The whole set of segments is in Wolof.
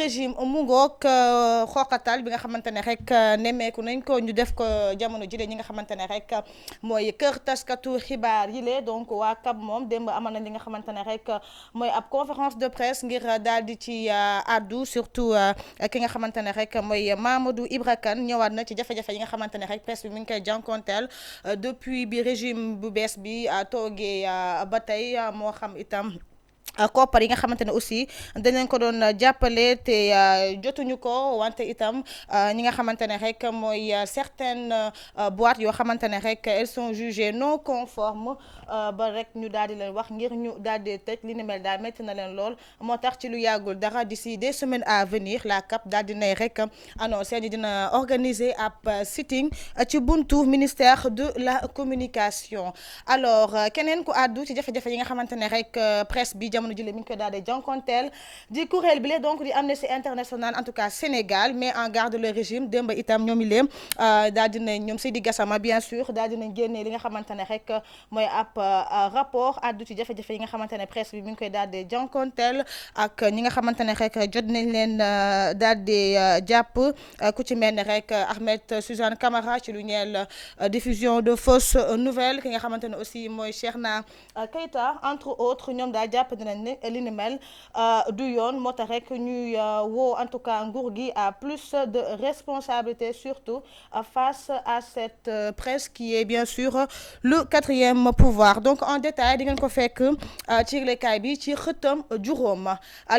régime mu ngoog xooqatal bi nga xamante ne rek nemmeeku nañ ko ñu def ko jamono jile ñi nga xamante ne rek mooy kër taskatu xibaar yi lee donc waa CAP moom démb amal nañ li nga xamante ne rek mooy ab conférence de presse ngir daal di ci addu surtout ki nga xamante ne rek mooy Mamadou Ibra Kane ñëwaat na ci jafe-jafe yi nga xamante ne rek presse bi mi ngi koy jànkonteel depuis bi régime bu bees bi toogee ba tey moo xam itam koppar yi nga xamante ne aussi dañ ko doon jàppale te jotuñu ko wante itam ñi nga xamante ne rek mooy certaines boîtes yoo xamante ne rek elles sont jugées non conformes ba rek ñu daal di leen wax ngir ñu daal di tëj li ni mel daal métti na leen lool moo tax ci lu yàggul dara d'ici des semaines à venir la CAP daal di nay rek annoncé ni dina organiser ab sitting ci buntu ministère de la communication alors keneen ku àddu ci jafe-jafe yi nga xamante ne rek presse bi jamono jile mi ngi koy daal di jànkonteel di kuréel bi donc di Amnesty International en tout cas Sénégal mais en garde le régime démb itam ñoom ileem daal dinañ ñoom Seydi Gassama bien sûr daal dinañ génnee li nga xamante ne rek mooy ab rapport addu ci jafe-jafe yi nga xamante ne presse bi mi ngi koy daal di jànkonteel ak ñi nga xamante ne rek jot nañ leen daal di jàpp ku ci mel ne rek Ahmed Suzanne Camara ci lu ñeel diffusion de fausses nouvelles ki nga xamante ne aussi mooy Cheikhna Keita entre autres ñoom daal jàpp nañ ne li ni mel du yoon moo tax rek ñuy woo en tout cas nguur gi à plus de responsabilité surtout face à cette presse qui est bien sûr le quatrième pouvoir donc en détail di ngeen ko fekk ci yëglekaay bi ci xëtam juróom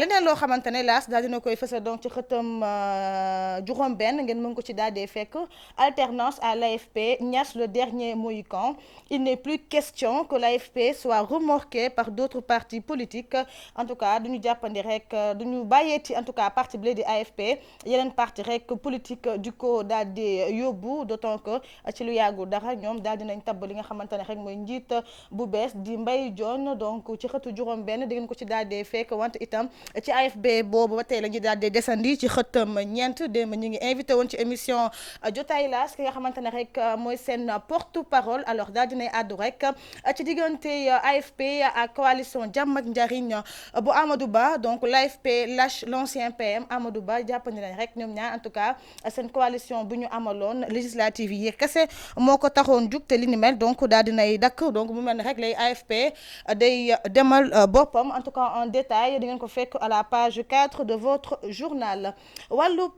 leneen loo xamante ne laas daal dina koy fësal donc ci xëtam juróom benn ngeen mën ko ci daal dee fekk alternance à l'AFP Niass le dernier mohican il n'est plus question que l'AFP soit remorqué par d'autres partis politiques en tout cas duñu jàppandi rek duñu bàyyeeti en tout cas parti bi di AFP yeneen parti rek politique du ko daal di yóbbu d'autant que ci lu yàggul dara ñoom daal dinañ tabb li nga xamante ne rek mooy njiit bu bees di Mbaye Dione donc ci xëtu juróom benn di ngeen ko ci daal di fekk wante itam ci AFP boobu ba tey la ñu daal di desandi ci xëtam ñeent démb ñu ngi invité woon ci émission jotaay laas ki nga xamante ne rek mooy seen porte parole alors daal dinay àddu rek ci diggante AFP ak coalition Jàmm ak Njariñ bu Amadou Ba donc l'AFP lâche l'ancien PM Amadou Ba jàppandi nañ rek ñoom ñaar en tout cas seen coalition bu ñu amaloon législative yi kese moo ko taxoon jug te li ni mel donc daal dinay dakk donc mu mel ni rek lay AFP day demal boppam en tout cas en détail di ngeen ko fekk à la page 4 de votre journal wàllub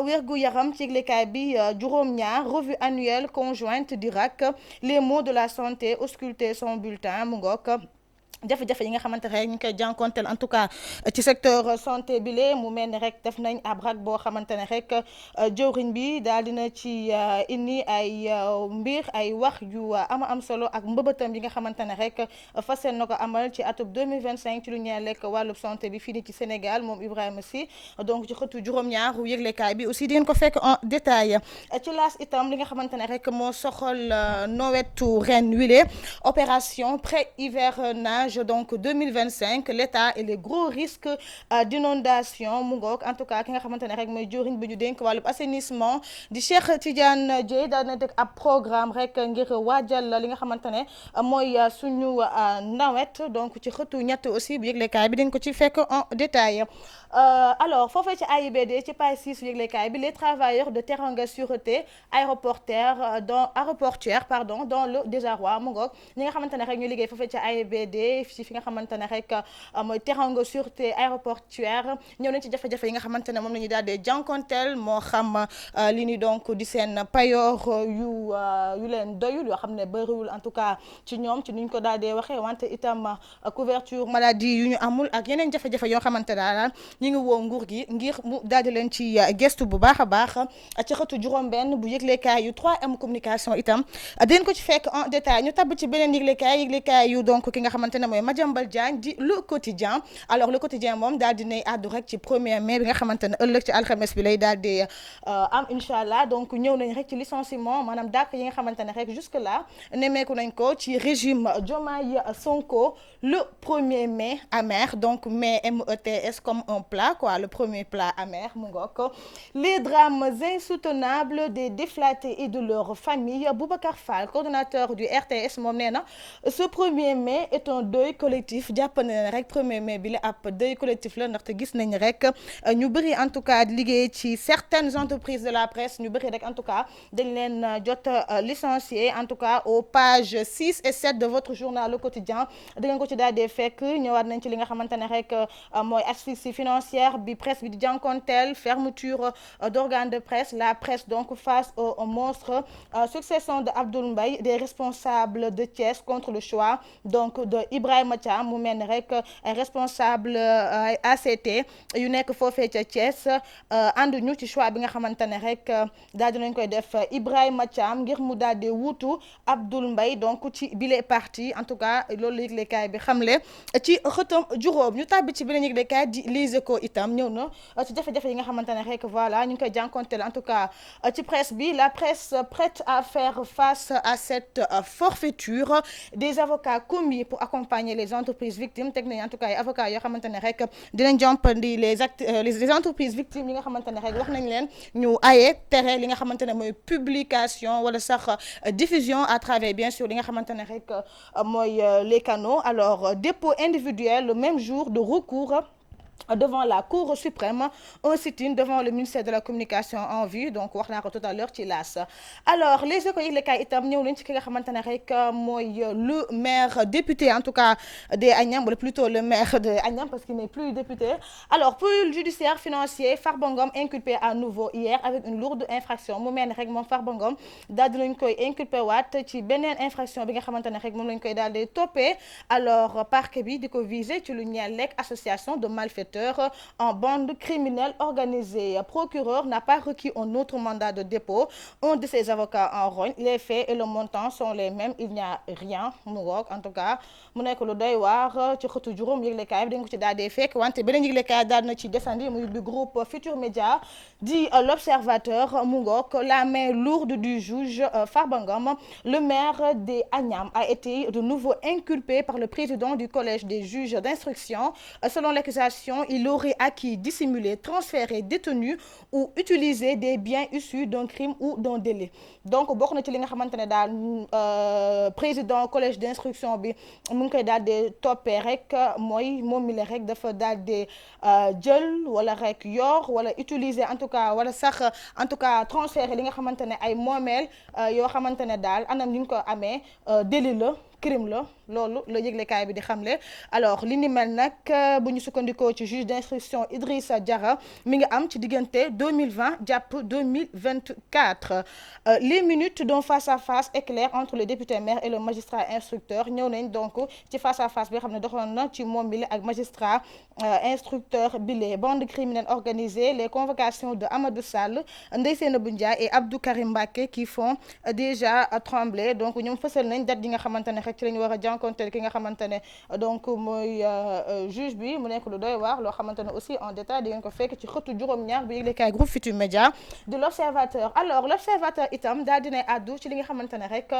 wérgu yaram ci yëglekaay bi juróom-ñaar revue annuelle conjointe d'Irak les maux de la santé ausculter son bulletin mu ngoog jafe-jafe yi nga xamante ne ñu ngi koy jànkonteel en tout cas ci secteur santé bi lee mu mel ni rek def nañ ab rak boo xamante ne rek jëwriñ bi daal dina ci indi ay mbir ay wax yu am solo ak mbëbëtam yi nga xamante ne rek fas yéene na ko amal ci atub 2025 ci lu ñeel lekk wàllub santé bi fii nii ci Sénégal moom Ibrahima Sy donc ci xëtu juróom-ñaaru yëglekaay bi aussi di ngeen ko fekk en détail ci laas itam li nga xamante ne rek moo soxal nawetu ren wile opération pré-hivernage donc 2025 l'État et les gros risques d'inondation mu ngoog en tout cas ki nga xamante ne rek mooy jëriñ bi ñu dénk wàllub assainissement di Cheikh Tidiane Dièye daal na teg ab programme rek ngir waajal li nga xamante ne mooy suñu nawet donc ci xëtu ñett aussi bu yëglekaay bi dañ ko ci fekk en détail alors foofee ci AIBD ci page 6 yëglekaay bi les travailleurs de Teranga Sûreté aéroportuaire dans le désarroi mu ngoog ñi nga xamante ne rek ñu liggéey foofee ci AIBD ci fi nga xamante ne rek mooy Teranga Sûreté aéroportuaire ñëw nañ ci jafe-jafe yi nga xamante ne moom la ñuy daal di jànkonteel moo xam li ni donc di seen payoor yu leen doyul yoo xam ne bëriwul en tout cas ci ñoom ci nuñ ko daal di waxee wante itam couverture maladie yu ñu amul ak yeneen jafe-jafe yoo xamante daal ñu ngi woo nguur gi ngir mu daal di leen ci gestu bu baax a baax ci xëtu juróom-benn bu yëglekaay yu 3M communication itam dinañ ko ci fekk en détail ñu tabb ci beneen yëglekaay yu donc ki nga xamante ne mooy Madiambal Diagne di le quotidien alors le quotidien moom daal di nay àddu rek ci 1er mai bi nga xamante ne ëllëg ci alxames bi lay daal di am incha allah donc ñëw nañ rek ci licenciement maanaam dàq yi nga xamante ne rek jusque là nemmeeku nañ ko ci régime Diomaye Sonko le 1er mai amer donc mai METS comme un plat quoi le premier plat amer mu ngoog les drames insoutenables des déflatés et de leurs familles Boubacar Fall coordonnateur du RTS moom nee na ce 1er mai est un deuil collectif jàpp na rek 1er mai bi la ab deuil collectif la ndaxte gis nañ rek ñu bëri en tout cas liggéey ci certaines entreprises de la presse ñu bëri rek en tout cas dañ leen jot licencié en tout cas aux pages 6 et 7 de votre journal Le Quotidien da ngeen ko ci daal di fekk ñëwaat nañ ci li nga xamante ne rek mooy asphyxie financière bi presse bi di jànkonteel, fermeture d'organes de presse, la presse donc face au monstre, succession de Abdoul Mbaye, des responsables de Thiès contre le choix donc de Ibrahima Thiam mu mel ni rek responsable ACT yu nekk foofee ca Thiès ànduñu ci choix bi nga xamante ne rek daal dinañ koy def Ibrahima Thiam ngir mu daal di wuutu Abdoul Mbaye donc ci bile parti en tout cas loolu la yëglekaay bi xamle ci xëtam juróom ñu tàbbi ci beneen yëglekaay di Les Échos itam ñëw na ci jafe-jafe yi nga xamante ne rek voilà ñu ngi koy jànkonteel en tout cas ci presse bi la presse prête à faire face à cette forfaiture des avocats commis pour accompagner les entreprises victimes teg nañ en tout cas ay avocats yoo xamante ne rek dinañ jompandi les entreprises victimes yi nga xamante ne rek wax nañ leen ñu aye tere li nga xamante ne mooy publication wala sax diffusion à travers bien sûr li nga xamante ne rek mooy les canaux. Alors dépôt individuel le même jour de recours devant la Cour suprême, un sit-in devant le ministère de la communication en vue donc wax naa ko tout à l'heure ci laas. Alors les Échos yëglekaay itam ñëw nañ ci ki nga xamante ne rek mooy le maire député en tout cas de Agnam wala plutôt le maire de Agnam parce qu'il n'est plus député. Alors pôle judiciaire financier Farba Ngom inculpé à nouveau hier avec une lourde infraction mu mel ne rek moom Farba Ngom daal dinañ koy inculpé waat ci beneen infraction bi nga xamante ne rek moom lañ koy daal di toppee. Alors parquet bi di ko visé ci lu ñeel lekk association de malfaiteurs en bande criminelle organisée. Procureur n'a pas requis un autre mandat de dépôt. Un de ses avocats en rogne. Les faits et le montant sont les mêmes. Il n'y a rien mu ngoog en tout cas mu nekk lu doy waar ci xëtu juróom yëglekaay bi dañ ko ci daal di fekk wante beneen yëglekaay daal na ci desandi muy du groupe Futur Média di l'Observateur mu ngoog la main lourde du juge Farba Ngom. Le maire des Agnam a été de nouveau inculpé par le président du collège des juges d'instruction. Selon l'accusation, il aurait acquis, dissimulé, transféré, détenu ou utilisé des biens issus d'un crime ou d'un délit. Donc bokk na ci li nga xamante ne daal président collège d'instruction bi mu ngi koy daal di toppee rek mooy moom mi la rek dafa daal di jël wala rek yor wala utiliser en tout cas wala sax en tout cas transférer li nga xamante ne ay moomeel yoo xamante ne daal anam ñu ngi ko amee délit la. crime la loolu la yëglekaay bi di xamle. Alors li ni mel nag bu ñu sukkandikoo ci juge d'instruction Idrissa Diarra mi ngi am ci diggante 2020 jàpp 2024. Les minutes d'un face à face éclair entre le député maire et le magistrat instructeur ñëw nañ donc ci face à face bi xam ne doxoon na ci moom bi ak magistrat instructeur bi les bandes criminelles organisées, les convocations de Amadou Sall, Ndeye Seynabou Ndiaye et Abdou Karim Mbacké qui font déjà trembler. Donc ñoom fësal nañ date yi nga xamante ne ci lañu war a jànkonteel ki nga xamante ne donc mooy juge bi mu nekk lu doy waar loo xamante ne aussi en détail di ngeen ko fekk ci xëtu juróom-ñaar bu yëglekaay groupe Futurs Médias de l'Observateur. Alors l'Observateur itam daal dinay àddu ci li nga xamante ne rek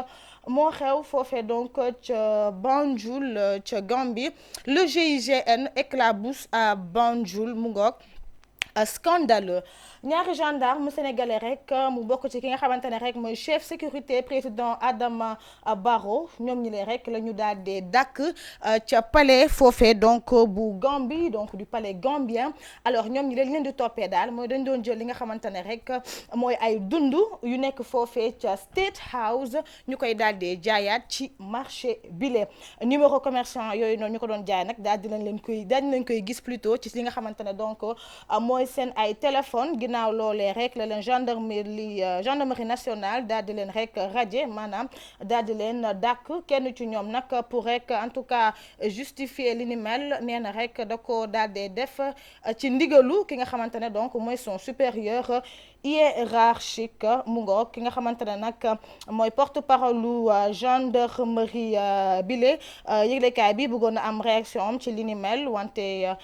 moo xew foofee donc ca Banjul ca Gambie. Le GIGN éclabousse à Banjul mu ngoog scandaleux. Ñaari gendarme sénégalais rek mu bokk ci ki nga xamante ne rek mooy chef sécurité président Adama Barrow ñoom ñi leen rek la ñu daal di dàkk ca palais foofee donc bu Gambie donc du palais gambien. Alors ñoom ñi leen di toppee daal mooy dañ doon jël li nga xamante ne rek mooy ay dund yu nekk foofee ca State House ñu koy daal di jaayaat ci marché bile. Numéro commerçant yooyu noonu ñu ko doon jaay nag daal dinañ leen koy gis plutôt ci li nga xamante ne donc mooy seen ay téléphone. Ginnaaw loolee rek la leen gendarmerie nationale daal di leen rek radié maanaam daal di leen dàkk kenn ci ñoom nag pour rek en tout cas justifier li ni mel nee na rek da ko daal di def ci ndigalu ki nga xamante ne donc mooy son supérieur hiérarchique mu ngoog ki nga xamante ne nag mooy porte-parole lu gendarmerie bile yëglekaay bi bëggoon na am réaction am ci li ni mel wante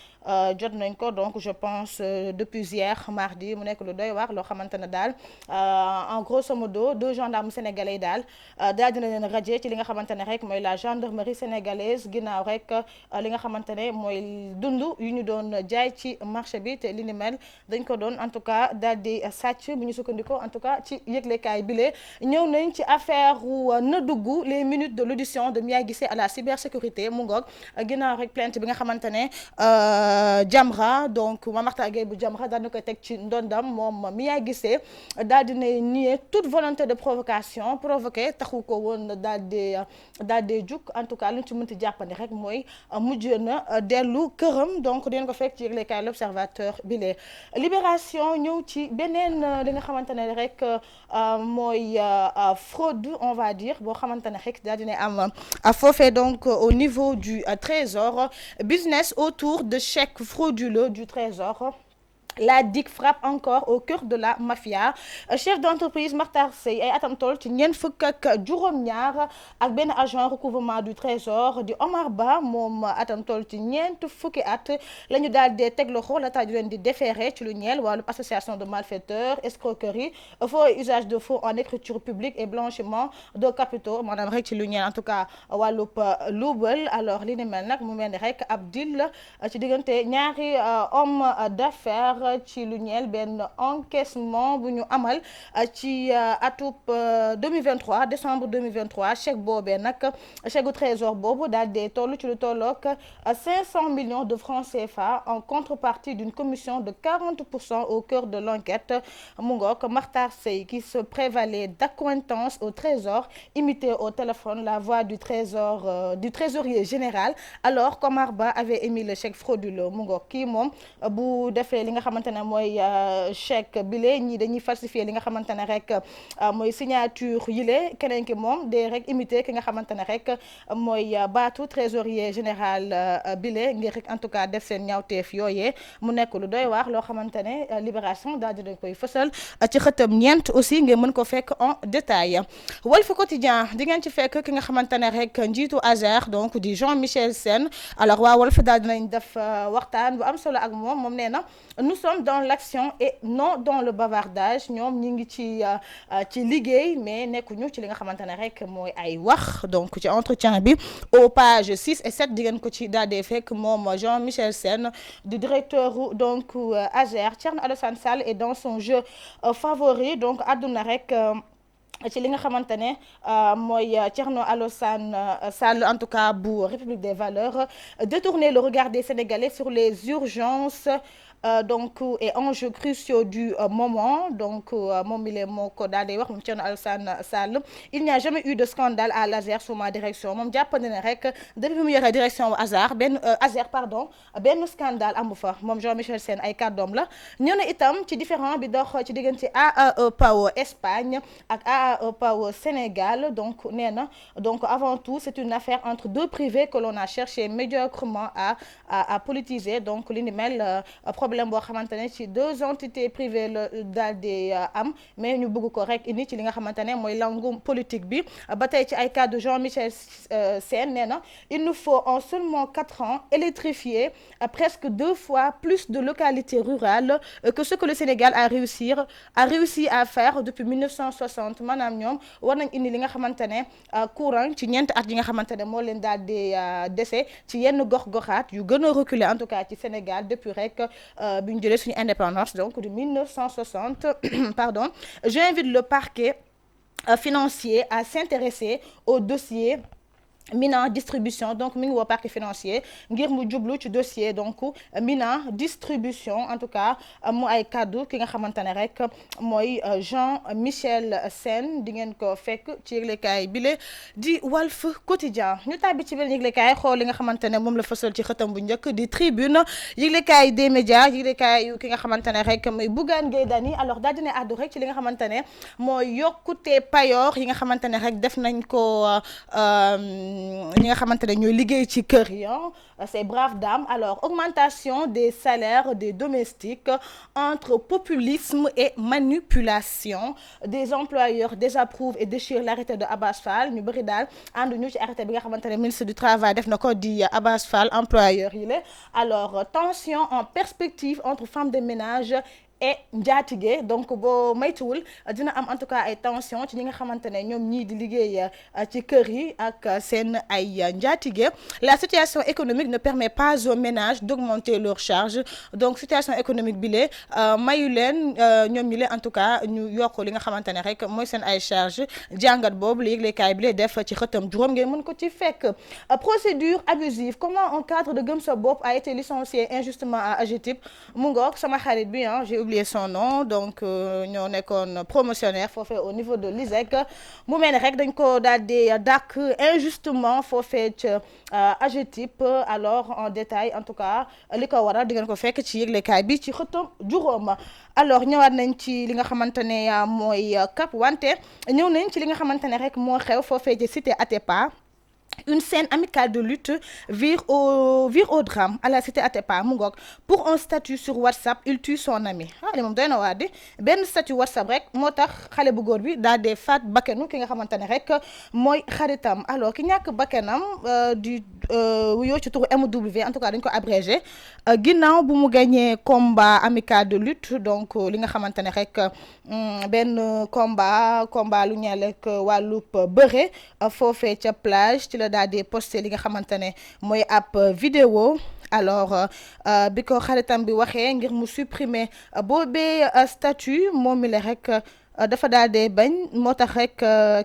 jot nañ ko donc je pense depuis hier mardi mu nekk lu doy waar loo xamante ne daal en grosso modo 2 gendarmes sénégalais yi daal dina leen radier ci li nga xamante ne rek mooy la gendarmerie sénégalaise ginnaaw rek li nga xamante ne mooy dund yu ñu doon jaay ci marché bi te li ni mel dañ ko doon en tout cas daal di sàcc bu ñu sukkandikoo en tout cas ci yëglekaay bile ñëw nañ ci affaire na dugg les minutes de l'audition de Mia Guissé à la cybersécurité mu ngoog ginnaaw rek plainte bi nga xamante ne Jamra donc Mame Mactar Gueye bu Jamra daal di koy teg ci ndondam moom Mia Guissé daal di nier toute volonté de provocation provoqué taxu ko woon daal di jug en tout cas lu ñu ci mënti jàppandi rek mooy mujj na dellu këram donc dinañ ko fekk ci yëglekaay l'Observateur bi lee Libération ñëw ci beneen li nga xamante ne rek mooy fraude on va dire boo xamante ne rek daal dina am foofee donc au niveau du Trésor business autour de chèques frauduleux du Trésor. La DIC frappe encore au cœur de la mafia chef d'entreprise Makhtar Seye ay atam toll ci ñeent fukk ak juróom-ñaar ak benn agent recouvrement du trésor di Omar Ba moom atam toll ci ñeent fukki at la ñu daal di teg loxo la taaj leen di déféré ci lu ñeel wàllu association de malfaiteurs escroquerie faux et usage de faux en écriture publique et blanchiment de capitaux maanaam rek ci lu ñeel en tout cas wàllub luubal alors li ni mel nag mu mel ni rek ab deal ci diggante ñaari homme d'affaires ci lu ñeel benn encaissement bu ñu amal ci atub 2023 décembre 2023 chèque boobee nag chèque gu trésor boobu daal di toll ci lu tollook 500 millions de francs CFA en contrepartie d'une commission de 40% au cœur de l'enquête mu ngoog Makhtar Seye qui se prévalait d'accointance au trésor imitait au téléphone la voix du trésorier général alors qu'Omar Ba avait émis le chèque frauduleux mu ngoog kii moom bu defee li nga xamante ne mooy chèque bile ñii dañuy falsifier li nga xamante ne rek mooy signature yile keneen ki moom day rek imiter ki nga xamante ne rek mooy baatu trésorier général bile ngir rek en tout cas def seen ñaawteef yooyee mu nekk lu doy waar loo xamante ne Libération daal dina koy fësal ci xëtam ñeent aussi ngeen mën ko fekk en détail Walf Quotidien di ngeen ci fekk ki nga xamante ne rek njiitu ASER donc di Jean-Michel Sène alors waa Walf daal dinañ def waxtaan bu am solo ak moom nee na nous sommes dans l'action et non dans le bavardage ñoom ñi ngi ci liggéey mais nekkuñu ci li nga xamante ne rek mooy ay wax donc ci entretien bi aux pages 6 et 7 di ngeen ko ci daal di fekk moom Jean-Michel Sène du directeur donc ASER Thierno Alassane Sall est dans son jeu favori donc àdduna rek ci li nga xamante ne mooy Thierno Alassane Sall en tout cas bu République des Valeurs détourner le regard des Sénégalais sur les urgences donc et enjeux cruciaux du moment donc moom mi lee moo ko daal di wax moom Thierno Alassane Sall il n'y a jamais eu de scandale à l'ASER sous ma direction moom jàppandi ne rek depuis bi mu yoree direction ASER benn scandale amu fa moom Jean-Michel Sène ay kàddoom la ñëw na itam ci différent bi dox ci diggante AAE Pao Espagne ak AAE Pao Sénégal donc nee na donc avant tout c'est une affaire entre deux privés que l'on a cherché médiocrement à politiser donc li ni mel problème boo xamante ne ci deux entités privées la daal di am mais ñu bëgg ko rek indi ci li nga xamante ne mooy langum politique bi ba tey ci ay cas de Jean-Michel Sène nee na il nous faut en seulement 4 ans électrifier presque 2 fois plus de localités rurales que ce que le Sénégal a réussi à faire depuis 1960 maanaam ñoom war nañ indi li nga xamante ne courant ci ñeent at yi nga xamante ne moo leen daal di dese ci yenn gox-goxaat yu gën a reculer en tout cas ci Sénégal depuis rek bi ñu jëlee suñu indépendance donc de 1960 pardon j'invite le parquet financier à s'intéresser au dossier Mina distribution donc mi ngi woo parquet financier ngir mu jublu ci dossier donc Mina distribution en tout cas mu ay kaddu ki nga xamante ne rek mooy Jean-Michel Sène di ngeen ko fekk ci yëglekaay bile di Walf Quotidien ñu tàbbi ci benn yëglekaay xool li nga xamante ne moom la fësal ci xëtam bu njëkk di Tribune yëglekaay des médias yëglekaay yu ki nga xamante ne rek mooy Bougane Gueye Dany alors daal dina àddu rek ci li nga xamante ne mooy yokkute payoor yi nga xamante ne rek def nañ ko ñi nga xamante ne ñooy liggéey ci kër yi ces braves dames. Alors augmentation des salaires des domestiques entre populisme et manipulation, des employeurs désapprouvent et déchirent l'arrêté de Abass Fall. ñu bëri daal ànduñu ci arrêté bi nga xamante ne ministre du travail def na ko di Abass Fall employeur yi la. Alors tension en perspective entre femmes de ménage et njaatige. Donc boo maytuwul dina am en tout cas ay tension ci ñi nga xamante ne ñoom ñii di liggéey ci kër yi ak seen ay njaatige. La situation économique ne permet pas aux ménages d'augmenter leurs charges. Donc situation économique bi lee mayu leen ñoom ñi leen en tout cas ñu yokk li nga xamante ne rek mooy seen ay charges. Jàngat boobu la yëglekaay bi lee def ci xëtam juróom ngeen mën ko ci fekk. Procédure abusive, comment un cadre de Gëm Sa Bopp a été licencié injustement à AGETIP. mu ngoog sama xarit bi j'ai oublié son nom, donc ñoo nekkoon promotionnaire foofee au niveau de l'ISEC. mu mel ne rek dañ ko daal di dàq injustement foofee ca AGETIP. Alors en détail en tout cas li ko waral di ngeen ko fekk ci yëglekaay bi ci xëtam juróom. Alors ñëwaat nañ ci li nga xamante ne mooy CAP, wante ñëw nañ ci li nga xamante ne rek moo xew foofee ci cité Atepa. Une scène amicale de lutte vire au drame à la cité Atepa. mu ngoog pour un statut sur WhatsApp il tue son ami. li moom doy na waa di benn statut WhatsApp rek moo tax xale bu góor bi daal dee faat bakkanu ki nga xamante ne rek mooy xaritam. Alors ki ñàkk bakkanam du wuyoo ci turu MW, en tout cas dañ ko abrégé ginnaaw bu mu gagné combat amical de lutte. Donc li nga xamante ne rek benn combat lu ñeel ak wàllub bëre foofee ca plage ci la daal di posté li nga xamante ne mooy ab vidéo. Alors bi ko xaritam bi waxee ngir mu supprimer boobee statut moom mi la rek dafa daal dee bañ. moo tax rek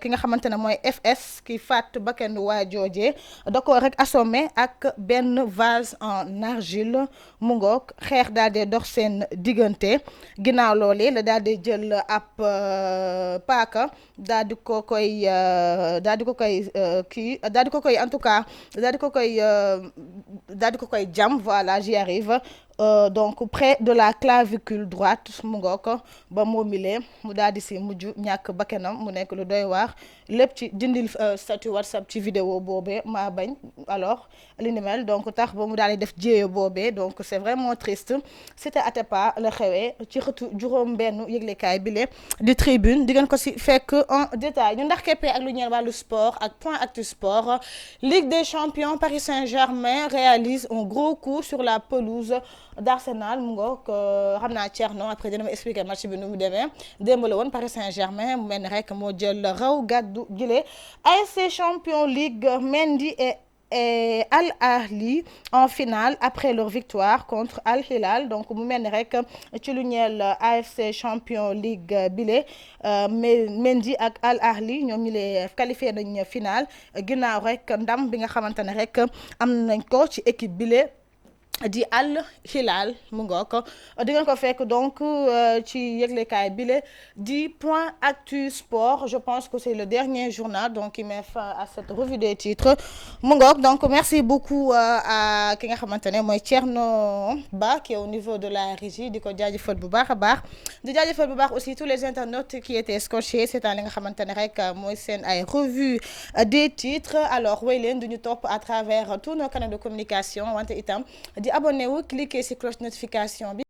ki nga xamante ne mooy FS ki faat bakkan waa joojee da ko rek assommé ak benn vase en argile. mu ngoog xeex daal dee dox seen diggante. ginnaaw loolee la daal dee jël ab paaka daal di ko koy en tout cas daal di ko koy jam. Voilà, j'y arrive. Donc près de la clavicule droite. mu ngoog ba moomilee mu daal di si mujj ñàkk bakkanam. mu nekk lu doy waar lépp ci dindil statut WhatsApp ci vidéo boobee maa bañ. Alors li ni mel donc tax ba mu daal di def jéeyo boobee. Donc c'est vraiment triste. C'était Atepa la xewee ci xëtu juróom benn yëglekaay bi le di Tribune. di ngeen ko si fekk en détail. ñu ndax keppee ak lu ñeel wàllu sport ak point actu sport. Ligue des champions, Paris Saint-Germain réalise un gros coup sur la pelouse d'Arsenal. mu ngoog xam naa Thierno après dina ma expliquer match bi nu mu demee. démb la woon Paris Saint-Germain mu mel ni rek moo jël raw gàddu gile. ASC Champions League, Mendy et Al Ahly en finale après leur victoire contre Al Hilal. Donc mu mel ni rek ci lu ñeel AFC Champions League bile Mendy ak Al Ahly ñoom ñu lee qualifié nañ finale ginnaaw rek ndam bi nga xamante ne rek am nañ ko ci équipe bile di Al Hilal. mu ngoog di ngeen ko fekk donc ci yëglekaay bile di point actu sport. Je pense que c'est le dernier journal donc qui met fin à cette revue des titres. mu ngoog donc merci beaucoup à ki nga xamante ne mooy Thierno Ba qui est au niveau de la régie. di ko jaajëfal bu baax a baax. di jaajëfal bu baax aussi tous les internautes qui étaient scotchés c'est-à-dire li nga xamante ne rek mooy seen ay revue des titres. Alors wéy leen duñu topp à travers tous nos canaux de communication wante itam di abonné wu cliquer ci cloche notification bi.